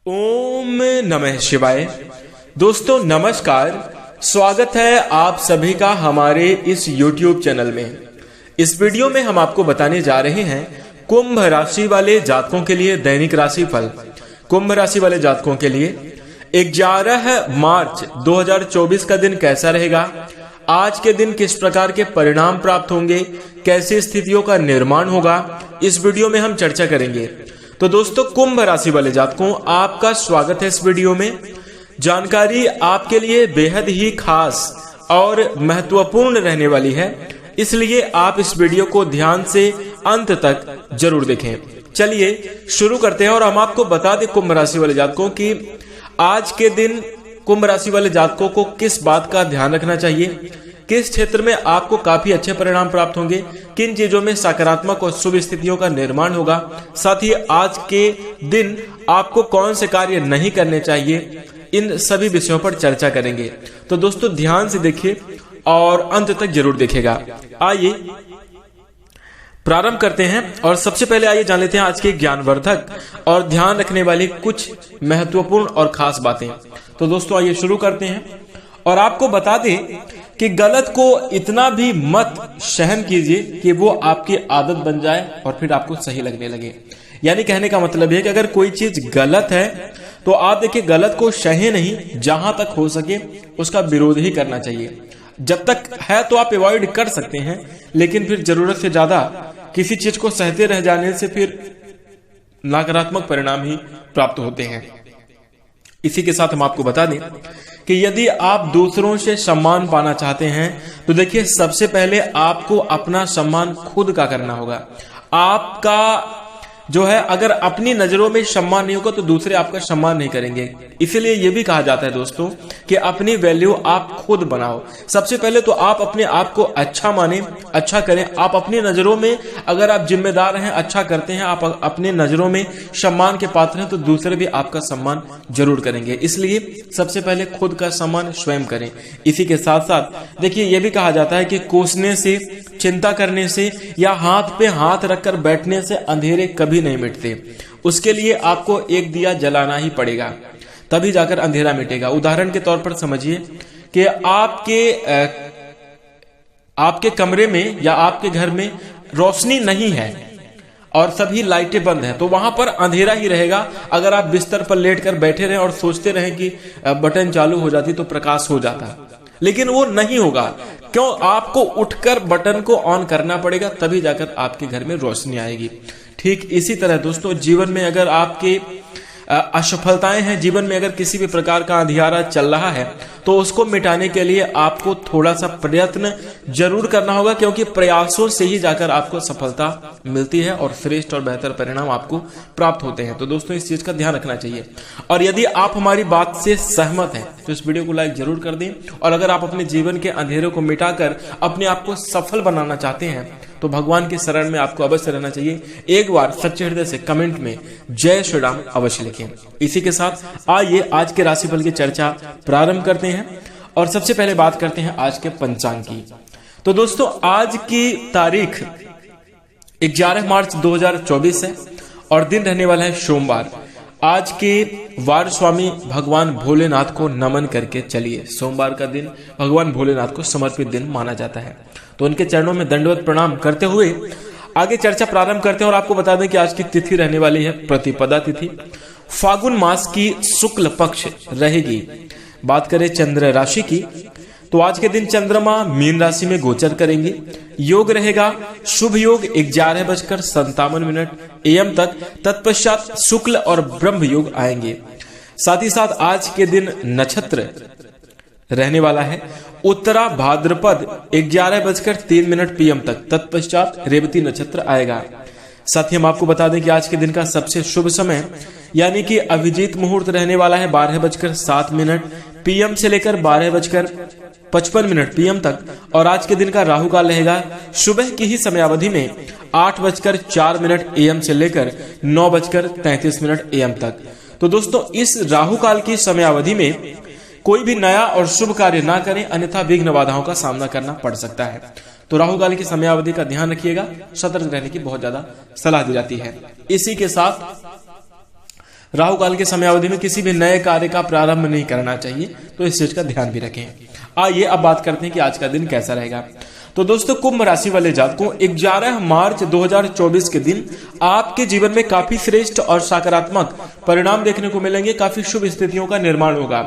ओम नमः शिवाय। दोस्तों नमस्कार, स्वागत है आप सभी का हमारे इस YouTube चैनल में। इस वीडियो में हम आपको बताने जा रहे हैं कुंभ राशि वाले जातकों के लिए दैनिक राशि फल। कुंभ राशि वाले जातकों के लिए 11 मार्च 2024 का दिन कैसा रहेगा, आज के दिन किस प्रकार के परिणाम प्राप्त होंगे, कैसी स्थितियों का निर्माण होगा, इस वीडियो में हम चर्चा करेंगे। तो दोस्तों कुंभ राशि वाले जातकों, आपका स्वागत है इस वीडियो में। जानकारी आपके लिए बेहद ही खास और महत्वपूर्ण रहने वाली है, इसलिए आप इस वीडियो को ध्यान से अंत तक जरूर देखें। चलिए शुरू करते हैं और हम आपको बता दें कुंभ राशि वाले जातकों की आज के दिन कुंभ राशि वाले जातकों को किस बात का ध्यान रखना चाहिए, किस क्षेत्र में आपको काफी अच्छे परिणाम प्राप्त होंगे, किन चीजों में सकारात्मक और शुभ स्थितियों का निर्माण होगा, साथ ही आज के दिन आपको कौन से कार्य नहीं करने चाहिए, इन सभी विषयों पर चर्चा करेंगे। तो दोस्तों ध्यान से देखिए और अंत तक जरूर देखिएगा। आइए प्रारंभ करते हैं और सबसे पहले आइए जान लेते हैं आज के ज्ञानवर्धक और ध्यान रखने वाली कुछ महत्वपूर्ण और खास बातें। तो दोस्तों आइए शुरू करते हैं और आपको बता दें कि गलत को इतना भी मत सहन कीजिए कि वो आपकी आदत बन जाए और फिर आपको सही लगने लगे। यानी कहने का मतलब है कि अगर कोई चीज गलत है तो आप देखिए गलत को सहे नहीं, जहां तक हो सके उसका विरोध ही करना चाहिए। जब तक है तो आप अवॉइड कर सकते हैं, लेकिन फिर जरूरत से ज्यादा किसी चीज को सहते रह जाने से फिर नकारात्मक परिणाम ही प्राप्त होते हैं। इसी के साथ हम आपको बता दें कि यदि आप दूसरों से सम्मान पाना चाहते हैं तो देखिए सबसे पहले आपको अपना सम्मान खुद का करना होगा। आपका जो है अगर अपनी नजरों में सम्मान नहीं होगा तो दूसरे आपका सम्मान नहीं करेंगे। इसीलिए यह भी कहा जाता है दोस्तों कि अपनी वैल्यू आप खुद बनाओ। सबसे पहले तो आप अपने आप को अच्छा माने, अच्छा करें। आप अपनी नजरों में अगर आप जिम्मेदार हैं, अच्छा करते हैं, आप अपने नजरों में सम्मान के पात्र हैं तो दूसरे भी आपका सम्मान जरूर करेंगे। इसलिए सबसे पहले खुद का सम्मान स्वयं करें। इसी के साथ साथ देखिए यह भी कहा जाता है कि कोसने से, चिंता करने से या हाथ पे हाथ रखकर बैठने से अंधेरे कभी नहीं मिटते। उसके लिए आपको एक दिया जलाना ही पड़ेगा, तभी जाकर अंधेरा मिटेगा। उदाहरण के तौर पर समझिए कि आपके कमरे में या आपके घर में रोशनी नहीं है और सभी लाइटें बंद हैं, तो वहां पर अंधेरा ही रहेगा। अगर आप बिस्तर पर लेटकर बैठे रहें और सोचते रहें कि बटन चालू हो जाती तो प्रकाश हो जाता, लेकिन वो नहीं होगा। क्यों? आपको उठकर बटन को ऑन करना पड़ेगा, तभी जाकर आपके घर में रोशनी आएगी। ठीक इसी तरह दोस्तों जीवन में अगर आपके असफलताएं हैं, जीवन में अगर किसी भी प्रकार का अंधियारा चल रहा है तो उसको मिटाने के लिए आपको थोड़ा सा प्रयत्न जरूर करना होगा, क्योंकि प्रयासों से ही जाकर आपको सफलता मिलती है और श्रेष्ठ और बेहतर परिणाम आपको प्राप्त होते हैं। तो दोस्तों इस चीज का ध्यान रखना चाहिए। और यदि आप हमारी बात से सहमत हैं तो इस वीडियो को लाइक जरूर कर दें। और अगर आप अपने जीवन के अंधेरों को मिटाकर अपने आप को सफल बनाना चाहते हैं तो भगवान के शरण में आपको अवश्य रहना चाहिए। एक बार सच्चे हृदय से कमेंट में जय श्री राम अवश्य लिखें। इसी के साथ आइए आज के राशिफल की चर्चा प्रारंभ करते हैं और सबसे पहले बात करते हैं आज के पंचांग की। तो दोस्तों आज की तारीख 11 मार्च 2024 है और दिन रहने वाला है सोमवार। आज के वार स्वामी भगवान भोलेनाथ को नमन करके चलिए। सोमवार का दिन भगवान भोलेनाथ को समर्पित दिन माना जाता है, तो उनके चरणों में दंडवत प्रणाम करते हुए आगे चर्चा प्रारंभ करते हैं। और आपको बता दें कि आज की तिथि रहने वाली है प्रतिपदा तिथि, फागुन मास की शुक्ल पक्ष रहेगी। बात करें चंद्र राशि की तो आज के दिन चंद्रमा मीन राशि में गोचर करेंगे। योग रहेगा शुभ योग 11:57 AM तक, तत्पश्चात शुक्ल और ब्रह्म योग आएंगे। साथ ही साथ आज के दिन नक्षत्र रहने वाला है उत्तरा भाद्रपद 11:03 PM तक, तत्पश्चात रेवती नक्षत्र आएगा। साथ ही हम आपको बता दें कि आज के दिन का सबसे शुभ समय यानी कि अभिजीत मुहूर्त रहने वाला है 12:07 PM से लेकर 12:55 PM तक। और आज के दिन का राहु काल रहेगा सुबह की ही समयावधि में 8:04 AM से लेकर 9:33 AM तक। तो दोस्तों इस राहु काल की समयावधि में कोई भी नया और शुभ कार्य ना करें, अन्यथा विघ्न बाधाओं का सामना करना पड़ सकता है। तो राहु काल की समयावधि का ध्यान रखिएगा, सतर्क रहने की बहुत ज्यादा सलाह दी जाती है। इसी के साथ राहु काल के समयावधि में किसी भी नए कार्य का प्रारंभ नहीं करना चाहिए, तो इस चीज का ध्यान भी रखें। आइए अब बात करते हैं कि आज का दिन कैसा रहेगा। तो दोस्तों, कुंभ राशि वाले जातकों 11 मार्च 2024 के दिन आपके जीवन में काफी श्रेष्ठ और सकारात्मक परिणाम देखने को मिलेंगे। काफी शुभ स्थितियों का निर्माण होगा।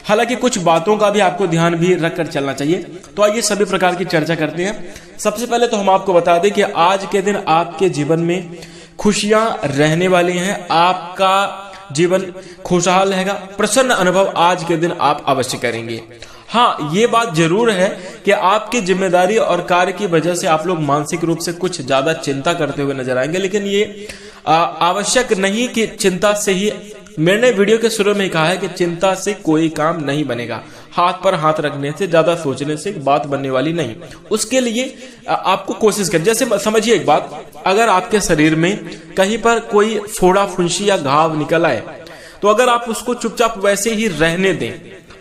हालांकि कुछ बातों का भी आपको ध्यान भी रखकर चलना चाहिए। तो आइए सभी प्रकार की चर्चा करते हैं। सबसे पहले तो हम आपको बता दें कि आज के दिन आपके जीवन में खुशियां रहने वाली हैं। आपका जीवन खुशहाल रहेगा। प्रसन्न अनुभव आज के दिन आप अवश्य करेंगे। हाँ, ये बात जरूर है कि आपकी जिम्मेदारी और कार्य की वजह से आप लोग मानसिक रूप से कुछ ज्यादा चिंता करते हुए नजर आएंगे, लेकिन ये आवश्यक नहीं कि चिंता से ही, मैंने वीडियो के शुरू में कहा है कि चिंता से कोई काम नहीं बनेगा। हाथ पर हाथ रखने से, ज्यादा सोचने से बात बनने वाली नहीं। उसके लिए आपको कोशिश करें। जैसे समझिए एक बात, अगर आपके शरीर में कहीं पर कोई फोड़ा फुंसी या घाव निकल आए, तो अगर आप उसको चुपचाप वैसे ही रहने दें,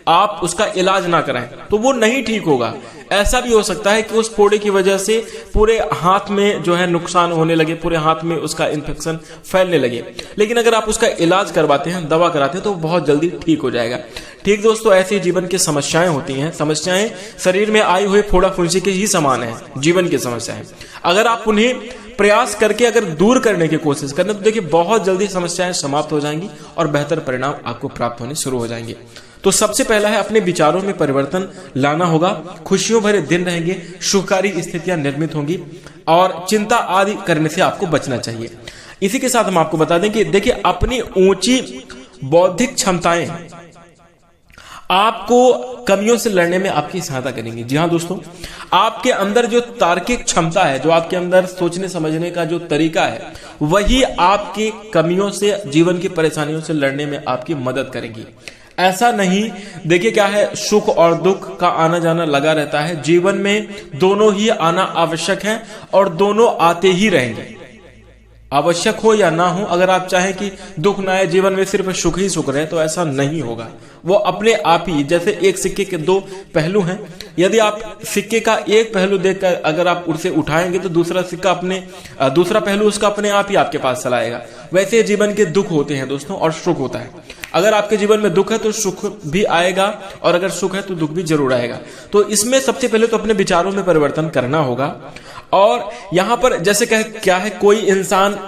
आप उसका इलाज ना कराएं, तो वो नहीं ठीक होगा। ऐसा भी हो सकता है कि उस फोड़े की वजह से पूरे हाथ में जो है नुकसान होने लगे, पूरे हाथ में उसका इन्फेक्शन फैलने लगे। लेकिन अगर आप उसका इलाज करवाते हैं, दवा कराते हैं, तो बहुत जल्दी ठीक हो जाएगा। ठीक दोस्तों, ऐसी जीवन की समस्याएं होती हैं। समस्याएं शरीर में आई हुई फोड़ा फुंसी के ही समान है, जीवन की समस्याएं। अगर आप उन्हें प्रयास करके अगर दूर करने की कोशिश करें, तो देखिए बहुत जल्दी समस्याएं समाप्त हो जाएंगी और बेहतर परिणाम आपको प्राप्त होने शुरू हो जाएंगे। तो सबसे पहला है, अपने विचारों में परिवर्तन लाना होगा। खुशियों भरे दिन रहेंगे, शुभकारी स्थितियां निर्मित होंगी और चिंता आदि करने से आपको बचना चाहिए। इसी के साथ हम आपको बता दें कि देखिए, अपनी ऊंची बौद्धिक क्षमताएं आपको कमियों से लड़ने में आपकी सहायता करेंगी। जी हाँ दोस्तों, आपके अंदर जो तार्किक क्षमता है, जो आपके अंदर सोचने समझने का जो तरीका है, वही आपकी कमियों से, जीवन की परेशानियों से लड़ने में आपकी मदद करेगी। ऐसा नहीं, देखिए क्या है, सुख और दुख का आना जाना लगा रहता है। जीवन में दोनों ही आना आवश्यक है और दोनों आते ही रहेंगे, आवश्यक हो या ना हो। अगर आप चाहें कि दुख ना आए, जीवन में सिर्फ सुख ही सुख रहे, तो ऐसा नहीं होगा। वो अपने आप ही, जैसे एक सिक्के के दो पहलू हैं, यदि आप सिक्के का एक पहलू देखकर अगर आप उसे उठाएंगे, तो दूसरा सिक्का दूसरा पहलू उसका अपने आप ही आपके पास चला आएगा। वैसे जीवन के दुख होते हैं दोस्तों, और सुख होता है। अगर आपके जीवन में दुख है तो सुख भी आएगा, और अगर सुख है तो दुख भी जरूर आएगा। तो इसमें सबसे पहले तो अपने विचारों में परिवर्तन करना होगा। और यहां पर जैसे क्या है, कोई इंसान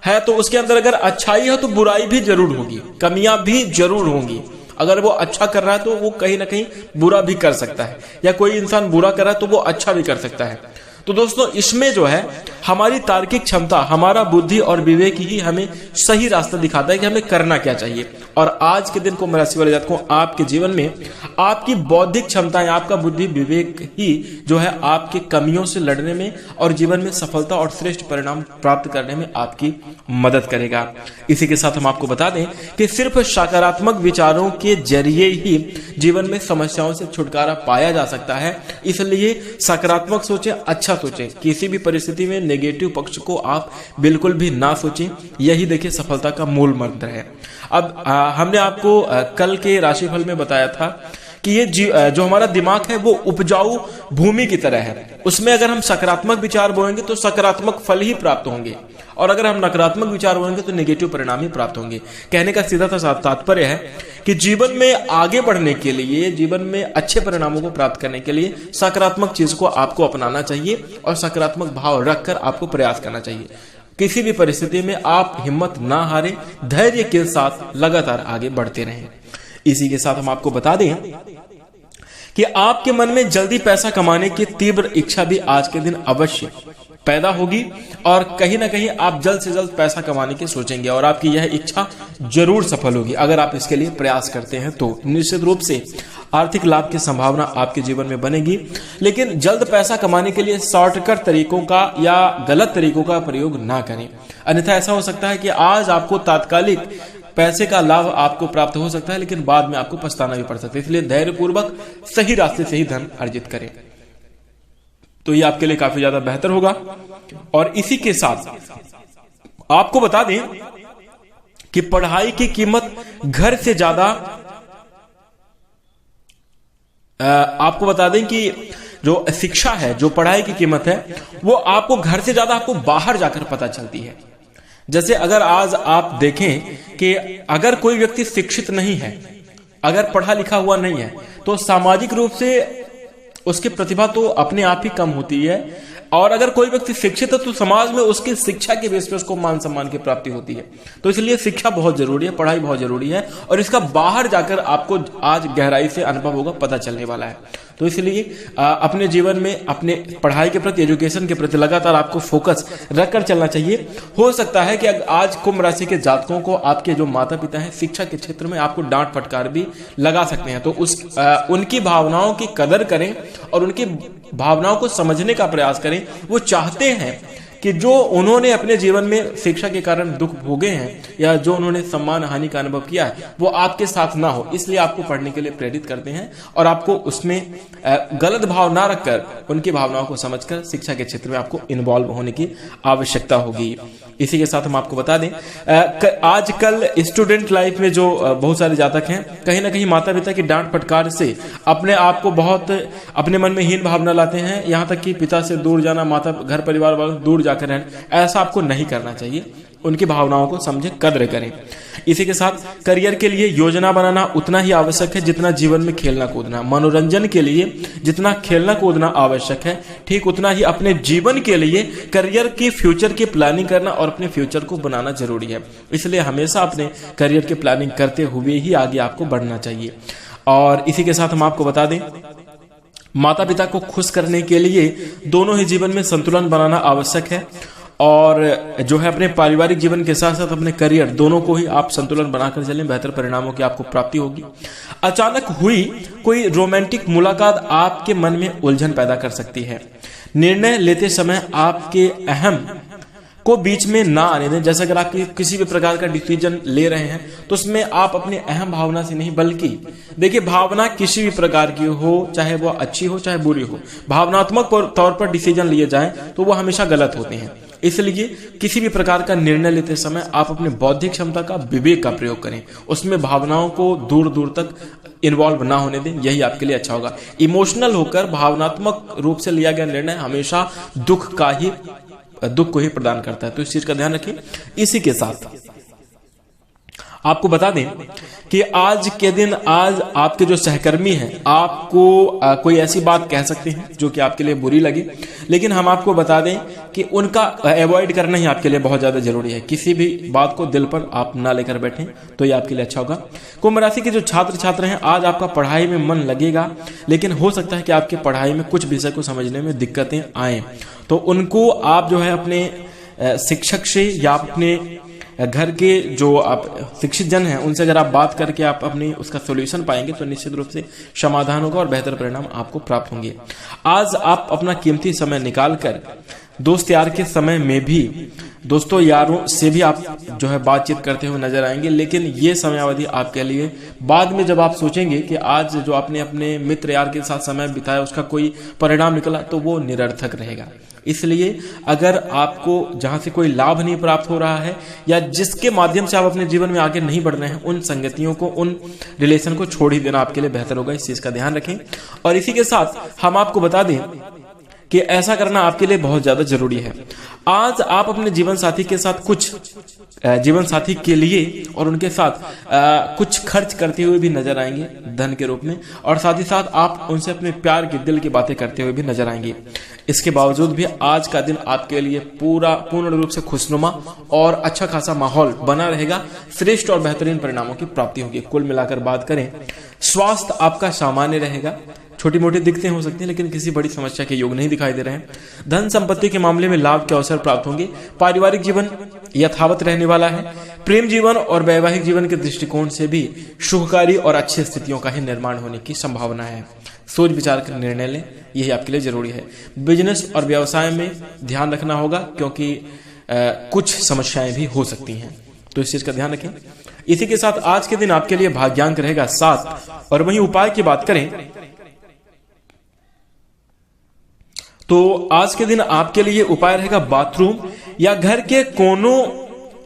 है तो उसके अंदर अगर अच्छाई है तो बुराई भी जरूर होगी, कमियां भी जरूर होंगी। अगर वो अच्छा कर रहा है तो वो कहीं ना कहीं बुरा भी कर सकता है, या कोई इंसान बुरा कर रहा है तो वो अच्छा भी कर सकता है। तो दोस्तों, इसमें जो है हमारी तार्किक क्षमता, हमारा बुद्धि और विवेक ही हमें सही रास्ता दिखाता है कि हमें करना क्या चाहिए। और आज के दिन कुंभ राशि वाले जातकों, आपके जीवन में आपकी बौद्धिक क्षमताएं, आपका बुद्धि विवेक ही जो है आपकी कमियों से लड़ने में और जीवन में सफलता और श्रेष्ठ परिणाम प्राप्त करने में आपकी मदद करेगा। इसी के साथ हम आपको बता दें कि सिर्फ सकारात्मक विचारों के जरिए ही जीवन में समस्याओं से छुटकारा पाया जा सकता है। इसलिए सकारात्मक सोचें, अच्छा सोचें। किसी भी परिस्थिति में नेगेटिव पक्ष को आप बिल्कुल भी ना सोचें। यही देखिए सफलता का मूल मंत्र है। अब हमने आपको कल के राशिफल में बताया था कि ये जो हमारा दिमाग है वो उपजाऊ भूमि की तरह है। उसमें अगर हम सकारात्मक विचार बोएंगे तो सकारात्मक फल ही प्राप्त होंगे, और अगर हम नकारात्मक विचार बोएंगे तो नेगेटिव परिणाम ही प्राप्त होंगे। कहने का सीधा सा तात्पर्य है कि जीवन में आगे बढ़ने के लिए, जीवन में अच्छे परिणामों को प्राप्त करने के लिए सकारात्मक चीज को आपको अपनाना चाहिए और सकारात्मक भाव रखकर आपको प्रयास करना चाहिए। किसी भी परिस्थिति में आप हिम्मत ना हारे, धैर्य के साथ लगातार आगे बढ़ते रहें। इसी के साथ हम आपको बता दें कि आपके मन में जल्दी पैसा कमाने की तीव्र इच्छा भी आज के दिन अवश्य पैदा होगी, और कहीं ना कहीं आप जल्द से जल्द पैसा कमाने की सोचेंगे, और आपकी यह इच्छा जरूर सफल होगी। अगर आप इसके लिए प्रयास करते हैं तो निश्चित रूप से आर्थिक लाभ की संभावना आपके जीवन में बनेगी। लेकिन जल्द पैसा कमाने के लिए शॉर्टकट तरीकों का या गलत तरीकों का प्रयोग ना करें, अन्यथा ऐसा हो सकता है कि आज आपको तात्कालिक पैसे का लाभ आपको प्राप्त हो सकता है, लेकिन बाद में आपको पछताना भी पड़ सकता है। इसलिए धैर्यपूर्वक सही रास्ते से ही धन अर्जित करें, तो ये आपके लिए काफी ज्यादा बेहतर होगा। और इसी के साथ आपको बता दें कि पढ़ाई की कीमत घर से ज्यादा, आपको बता दें कि जो शिक्षा है, जो पढ़ाई की कीमत है, वो आपको घर से ज्यादा आपको बाहर जाकर पता चलती है। जैसे अगर आज आप देखें कि अगर कोई व्यक्ति शिक्षित नहीं है, अगर पढ़ा लिखा हुआ नहीं है, तो सामाजिक रूप से उसकी प्रतिभा तो अपने आप ही कम होती है। और अगर कोई व्यक्ति शिक्षित है तो समाज में उसकी शिक्षा के बेस पे उसको मान सम्मान की प्राप्ति होती है। तो इसलिए शिक्षा बहुत जरूरी है, पढ़ाई बहुत जरूरी है, और इसका बाहर जाकर आपको आज गहराई से अनुभव होगा, पता चलने वाला है। तो इसलिए अपने जीवन में अपने पढ़ाई के प्रति, एजुकेशन के प्रति लगातार आपको फोकस रखकर चलना चाहिए। हो सकता है कि आज कुंभ राशि के जातकों को आपके जो माता पिता हैं शिक्षा के क्षेत्र में आपको डांट फटकार भी लगा सकते हैं। तो उनकी भावनाओं की कदर करें और उनकी भावनाओं को समझने का प्रयास करें। वो चाहते हैं कि जो उन्होंने अपने जीवन में शिक्षा के कारण दुख भोगे हैं या जो उन्होंने सम्मान हानि का अनुभव किया है वो आपके साथ ना हो, इसलिए आपको पढ़ने के लिए प्रेरित करते हैं और आपको उसमें गलत भाव ना रखकर उनकी भावनाओं को समझकर शिक्षा के क्षेत्र में आपको इन्वॉल्व होने की आवश्यकता होगी। इसी के साथ हम आपको बता दें, आजकल स्टूडेंट लाइफ में जो बहुत सारे जातक हैं, कहीं ना कहीं माता पिता की डांट फटकार से अपने आप को बहुत अपने मन में हीन भावना लाते हैं, यहाँ तक कि पिता से दूर जाना, माता घर परिवार वालों दूर जाकर रहना, ऐसा आपको नहीं करना चाहिए। उनकी भावनाओं को समझे, कद्र करें। इसी के साथ करियर के लिए योजना बनाना उतना ही आवश्यक है जितना जीवन में खेलना कूदना। मनोरंजन के लिए जितना खेलना कूदना आवश्यक है, ठीक उतना ही अपने जीवन के लिए करियर की, फ्यूचर की प्लानिंग करना और अपने फ्यूचर को बनाना जरूरी है। इसलिए हमेशा अपने करियर की प्लानिंग करते हुए ही आगे आपको बढ़ना चाहिए। और इसी के साथ हम आपको बता दें, माता पिता को खुश करने के लिए दोनों ही जीवन में संतुलन बनाना आवश्यक है। और जो है अपने पारिवारिक जीवन के साथ साथ अपने करियर, दोनों को ही आप संतुलन बनाकर चलें, बेहतर परिणामों की आपको प्राप्ति होगी। अचानक हुई कोई रोमांटिक मुलाकात आपके मन में उलझन पैदा कर सकती है। निर्णय लेते समय आपके अहम को बीच में ना आने दें। जैसे अगर आप किसी भी प्रकार का डिसीजन ले रहे हैं तो उसमें आप अपने अहम भावना से नहीं, बल्कि देखिए भावना किसी भी प्रकार की हो, चाहे वो अच्छी हो चाहे बुरी हो, भावनात्मक तौर पर डिसीजन लिए जाएं तो वो हमेशा गलत होते हैं। इसलिए किसी भी प्रकार का निर्णय लेते समय आप अपने बौद्धिक क्षमता का, विवेक का प्रयोग करें, उसमें भावनाओं को दूर दूर तक इन्वॉल्व ना होने दें, यही आपके लिए अच्छा होगा। इमोशनल होकर भावनात्मक रूप से लिया गया निर्णय हमेशा दुख को ही प्रदान करता है, तो इस चीज का ध्यान रखें। इसी के साथ आपको बता दें कि आज के दिन, आज आपके जो सहकर्मी हैं आपको कोई ऐसी बात कह सकते हैं जो कि आपके लिए बुरी लगे, लेकिन हम आपको बता दें कि उनका अवॉइड करना ही आपके लिए बहुत ज्यादा जरूरी है। किसी भी बात को दिल पर आप ना लेकर बैठें तो ये आपके लिए अच्छा होगा। कुंभ राशि के जो छात्र छात्र हैं, आज आपका पढ़ाई में मन लगेगा, लेकिन हो सकता है कि आपके पढ़ाई में कुछ विषय को समझने में दिक्कतें आए, तो उनको आप जो है अपने शिक्षक से या अपने घर के जो आप शिक्षित जन हैं उनसे अगर आप बात करके आप अपनी उसका सॉल्यूशन पाएंगे तो निश्चित रूप से समाधान होगा और बेहतर परिणाम आपको प्राप्त होंगे। आज आप अपना कीमती समय निकालकर दोस्त यार के समय में भी दोस्तों यारों से भी आप जो है बातचीत करते हुए नजर आएंगे, लेकिन ये समयावधि आपके लिए बाद में जब आप सोचेंगे कि आज जो आपने अपने मित्र यार के साथ समय बिताया उसका कोई परिणाम निकला तो वो निरर्थक रहेगा। इसलिए अगर आपको जहां से कोई लाभ नहीं प्राप्त हो रहा है या जिसके माध्यम से आप अपने जीवन में आगे नहीं बढ़ रहे हैं, उन संगतियों को, उन रिलेशन को छोड़ ही देना आपके लिए बेहतर होगा। इस चीज का ध्यान रखें। और इसी के साथ हम आपको बता दें कि ऐसा करना आपके लिए बहुत ज्यादा जरूरी है। आज आप अपने जीवन साथी के साथ जीवन साथी के लिए और उनके साथ कुछ खर्च करते हुए भी नजर आएंगे धन के रूप में, और साथ ही साथ आप उनसे अपने प्यार की, दिल की बातें करते हुए भी नजर आएंगे। इसके बावजूद भी आज का दिन आपके लिए पूर्ण रूप से खुशनुमा और अच्छा खासा माहौल बना रहेगा। श्रेष्ठ और बेहतरीन परिणामों की प्राप्ति होगी। कुल मिलाकर बात करें, स्वास्थ्य आपका सामान्य रहेगा, छोटी मोटी दिक्कतें हो सकती हैं लेकिन किसी बड़ी समस्या के योग नहीं दिखाई दे रहे हैं। धन संपत्ति के मामले में लाभ के अवसर प्राप्त होंगे। पारिवारिक जीवन यथावत रहने वाला है। प्रेम जीवन और वैवाहिक जीवन के दृष्टिकोण से भी शुभकारी और अच्छी स्थितियों का ही निर्माण होने की संभावना है। सोच विचार कर निर्णय लें, यही आपके लिए जरूरी है। बिजनेस और व्यवसाय में ध्यान रखना होगा क्योंकि कुछ समस्याएं भी हो सकती हैं, तो इस चीज का ध्यान रखें। इसी के साथ आज के दिन आपके लिए भाग्यांक रहेगा 7। और वहीं उपाय की बात करें तो आज के दिन आपके लिए उपाय रहेगा बाथरूम या घर के कोनों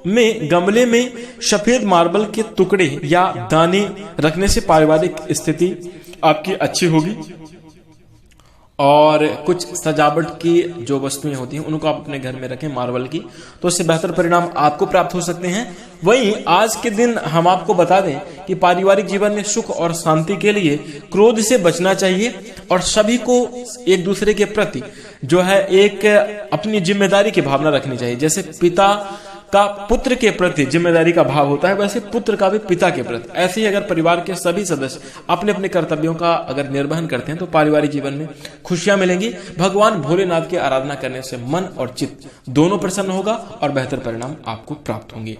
में गमले में सफेद मार्बल के टुकड़े या दाने रखने से पारिवारिक स्थिति आपकी अच्छी होगी और कुछ सजावट की जो वस्तुएं होती हैं उनको आप अपने घर में रखें मार्बल की, तो उससे बेहतर परिणाम आपको प्राप्त हो सकते हैं। वहीं आज के दिन हम आपको बता दें कि पारिवारिक जीवन में सुख और शांति के लिए क्रोध से बचना चाहिए और सभी को एक दूसरे के प्रति जो है एक अपनी जिम्मेदारी की भावना रखनी चाहिए। जैसे पिता का पुत्र के प्रति जिम्मेदारी का भाव होता है, वैसे पुत्र का भी पिता के प्रति। ऐसे ही अगर परिवार के सभी सदस्य अपने अपने कर्तव्यों का अगर निर्वहन करते हैं तो पारिवारिक जीवन में खुशियां मिलेंगी। भगवान भोलेनाथ की आराधना करने से मन और चित्त दोनों प्रसन्न होगा और बेहतर परिणाम आपको प्राप्त होंगे।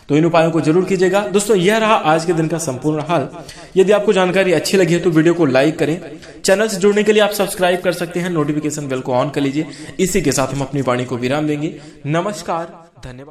तो इन उपायों को जरूर कीजिएगा। दोस्तों, यह रहा आज के दिन का संपूर्ण हाल। यदि आपको जानकारी अच्छी लगी है तो वीडियो को लाइक करें। चैनल से जुड़ने के लिए आप सब्सक्राइब कर सकते हैं, नोटिफिकेशन बेल को ऑन कर लीजिए। इसी के साथ हम अपनी वाणी को विराम देंगे। नमस्कार, धन्यवाद।